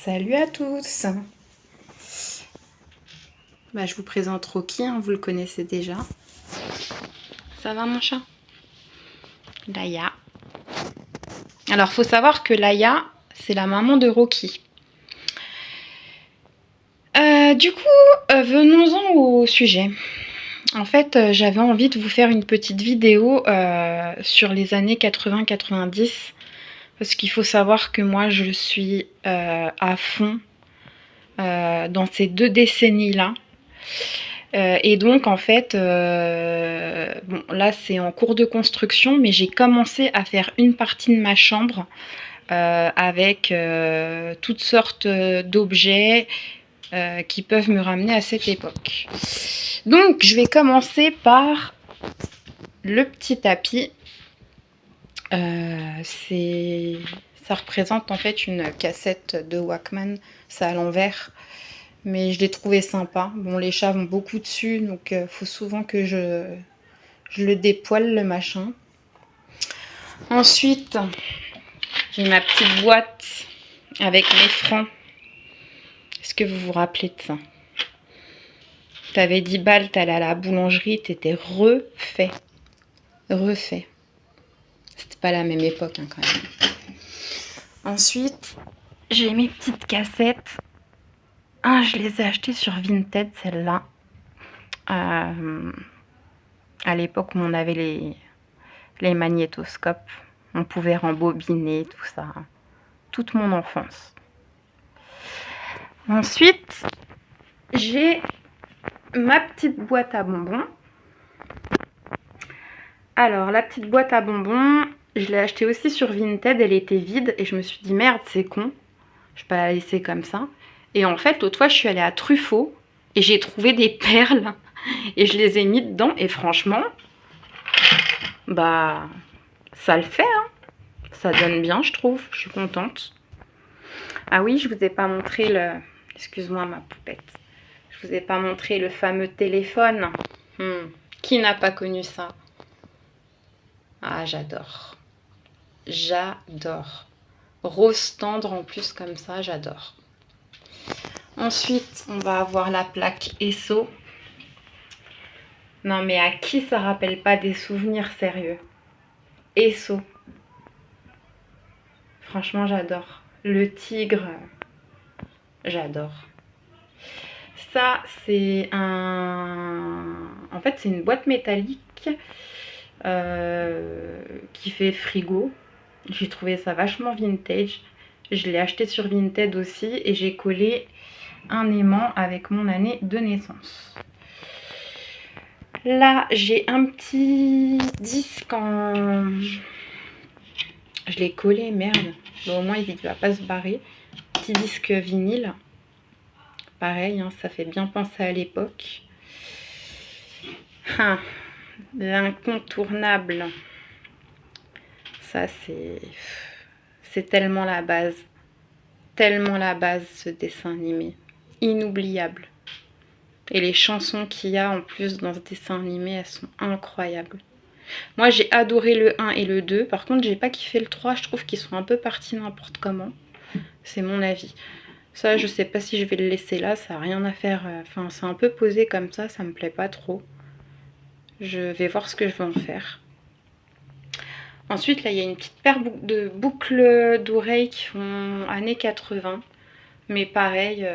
Salut à tous. Je vous présente Rocky, vous le connaissez déjà. Ça va mon chat? Laïa. Alors faut savoir que Laïa, c'est la maman de Rocky. Venons-en au sujet. En fait, j'avais envie de vous faire une petite vidéo sur les années 80-90. Parce qu'il faut savoir que moi, je suis à fond dans ces 2 décennies-là. Et donc, en fait, bon, là, c'est en cours de construction, mais j'ai commencé à faire une partie de ma chambre avec toutes sortes d'objets qui peuvent me ramener à cette époque. Donc, je vais commencer par le petit tapis. Ça représente en fait une cassette de Walkman, c'est à l'envers, mais je l'ai trouvé sympa. Bon, les chats vont beaucoup dessus, donc faut souvent que je le dépoile le machin. Ensuite, j'ai ma petite boîte avec mes francs. Est-ce que vous vous rappelez de ça? T'avais 10 balles, t'allais à la boulangerie, t'étais refait. C'était pas la même époque quand même. Ensuite, j'ai mes petites cassettes. Je les ai achetées sur Vinted, celles-là. À l'époque où on avait les magnétoscopes. On pouvait rembobiner, tout ça. Toute mon enfance. Ensuite, j'ai ma petite boîte à bonbons. Alors, la petite boîte à bonbons, je l'ai achetée aussi sur Vinted. Elle était vide et je me suis dit, merde, c'est con. Je vais pas la laisser comme ça. Et en fait, l'autre fois, je suis allée à Truffaut et j'ai trouvé des perles. Et je les ai mis dedans. Et franchement, ça le fait, hein. Ça donne bien, je trouve. Je suis contente. Ah oui, je vous ai pas montré le... Excuse-moi, ma poupette. Je vous ai pas montré le fameux téléphone. Qui n'a pas connu ça? Ah, j'adore. J'adore. Rose tendre en plus comme ça, j'adore. Ensuite, on va avoir la plaque Esso. Non mais à qui ça rappelle pas des souvenirs sérieux? Esso. Franchement, j'adore. Le tigre, j'adore. Ça, c'est en fait, c'est une boîte métallique qui fait frigo. J'ai trouvé ça vachement vintage. Je l'ai acheté sur Vinted aussi et j'ai collé un aimant avec mon année de naissance. Là, j'ai un petit disque en... Je l'ai collé, merde. Bon, au moins, il ne va pas se barrer. Petit disque vinyle. Pareil, hein, ça fait bien penser à l'époque. L'incontournable. Ça, c'est tellement la base. Tellement la base, ce dessin animé. Inoubliable. Et les chansons qu'il y a en plus dans ce dessin animé, elles sont incroyables. Moi, j'ai adoré le 1 et le 2. Par contre, j'ai pas kiffé le 3. Je trouve qu'ils sont un peu partis n'importe comment. C'est mon avis. Ça, je sais pas si je vais le laisser là. Ça n'a rien à faire. Enfin, c'est un peu posé comme ça. Ça me plaît pas trop. Je vais voir ce que je vais en faire. Ensuite, là, il y a une petite paire de boucles d'oreilles qui font années 80. Mais pareil,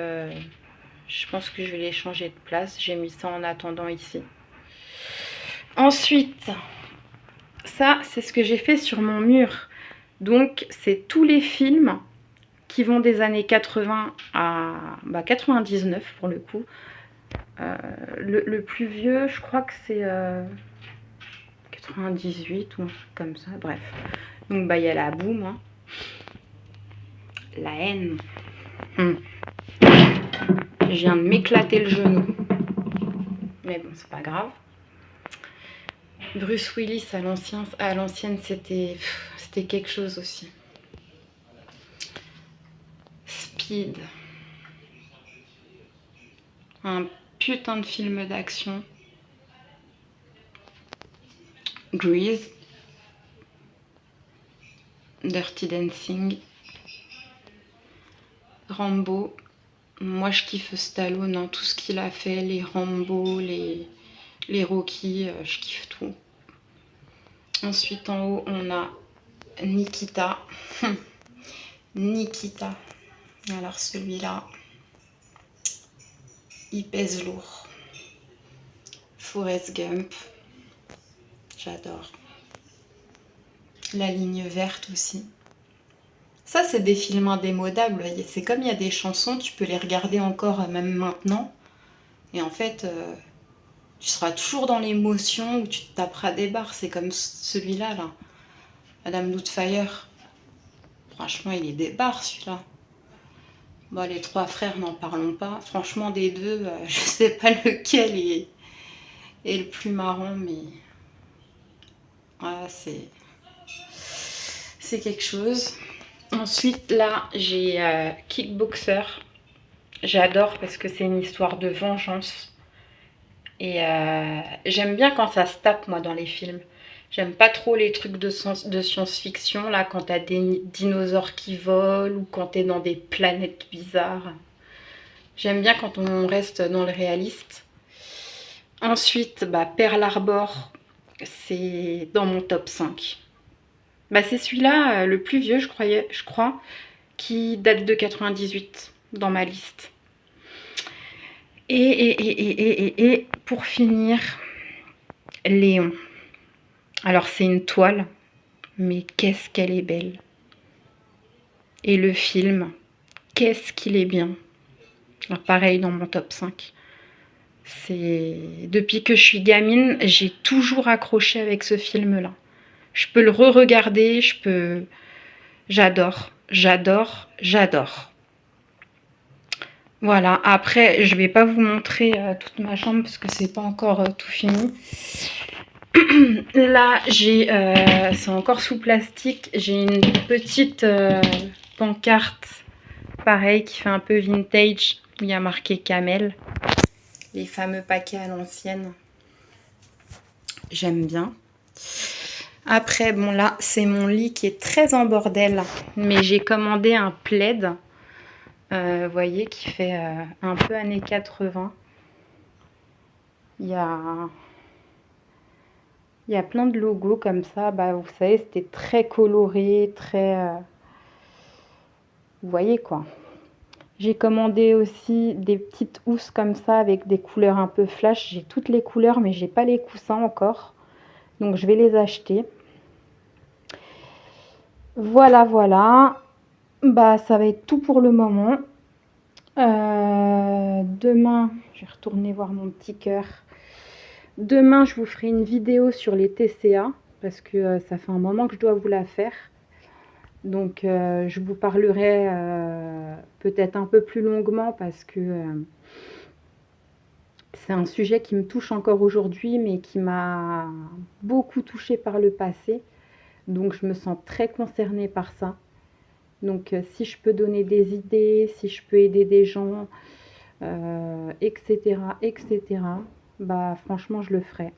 je pense que je vais les changer de place. J'ai mis ça en attendant ici. Ensuite, ça, c'est ce que j'ai fait sur mon mur. Donc, c'est tous les films qui vont des années 80 à 99 pour le coup. Le plus vieux, je crois que c'est 98 ou un truc comme ça. Bref. Donc, il y a la boum. Hein. La haine. Je viens de m'éclater le genou. Mais bon, c'est pas grave. Bruce Willis à l'ancienne, c'était quelque chose aussi. Speed. Un putain de film d'action. Grease. Dirty Dancing. Rambo. Moi, je kiffe Stallone, hein, tout ce qu'il a fait, les Rambo, les Rocky, je kiffe tout. Ensuite, en haut, on a Nikita. Nikita. Alors, celui-là, il pèse lourd. Forrest Gump. J'adore. La ligne verte aussi. Ça, c'est des films indémodables. C'est comme il y a des chansons, tu peux les regarder encore même maintenant. Et en fait, tu seras toujours dans l'émotion où tu te taperas des barres. C'est comme celui-là, là. Madame Doubtfire. Franchement, il est des barres, celui-là. Bon, les trois frères, n'en parlons pas. Franchement, des deux, je sais pas lequel est le plus marrant, mais... Voilà, c'est quelque chose. Ensuite, là, j'ai Kickboxer. J'adore parce que c'est une histoire de vengeance. Et j'aime bien quand ça se tape, moi, dans les films. J'aime pas trop les trucs de science-fiction, là, quand t'as des dinosaures qui volent ou quand t'es dans des planètes bizarres. J'aime bien quand on reste dans le réaliste. Ensuite, Pearl Harbor, c'est dans mon top 5. C'est celui-là, le plus vieux, je crois, qui date de 98 dans ma liste. Et pour finir, Léon. Alors c'est une toile, mais qu'est-ce qu'elle est belle. Et le film, qu'est-ce qu'il est bien. Alors, pareil dans mon top 5. Depuis que je suis gamine, j'ai toujours accroché avec ce film-là. Je peux le re-regarder, J'adore, j'adore, j'adore. Voilà, après, je vais pas vous montrer toute ma chambre parce que c'est pas encore tout fini. Là, c'est encore sous plastique, j'ai une petite pancarte, pareil, qui fait un peu vintage, où il y a marqué Camel. Les fameux paquets à l'ancienne. J'aime bien. Après, bon là, c'est mon lit qui est très en bordel, mais j'ai commandé un plaid, vous voyez, qui fait un peu années 80. Il y a plein de logos comme ça, vous savez, c'était très coloré, très... vous voyez quoi. J'ai commandé aussi des petites housses comme ça, avec des couleurs un peu flash. J'ai toutes les couleurs, mais j'ai pas les coussins encore. Donc, je vais les acheter. Voilà, voilà. Ça va être tout pour le moment. Demain, je vais retourner voir mon petit cœur. Demain, je vous ferai une vidéo sur les TCA, parce que ça fait un moment que je dois vous la faire. Donc, je vous parlerai peut-être un peu plus longuement, parce que c'est un sujet qui me touche encore aujourd'hui, mais qui m'a beaucoup touchée par le passé. Donc, je me sens très concernée par ça. Donc, si je peux donner des idées, si je peux aider des gens, etc., etc., franchement, je le ferai.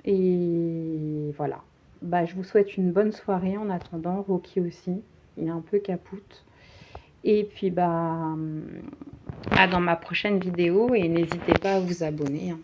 Et voilà. Je vous souhaite une bonne soirée en attendant. Rocky aussi, il est un peu capoute. Et puis, à dans ma prochaine vidéo. Et n'hésitez pas à vous abonner, hein.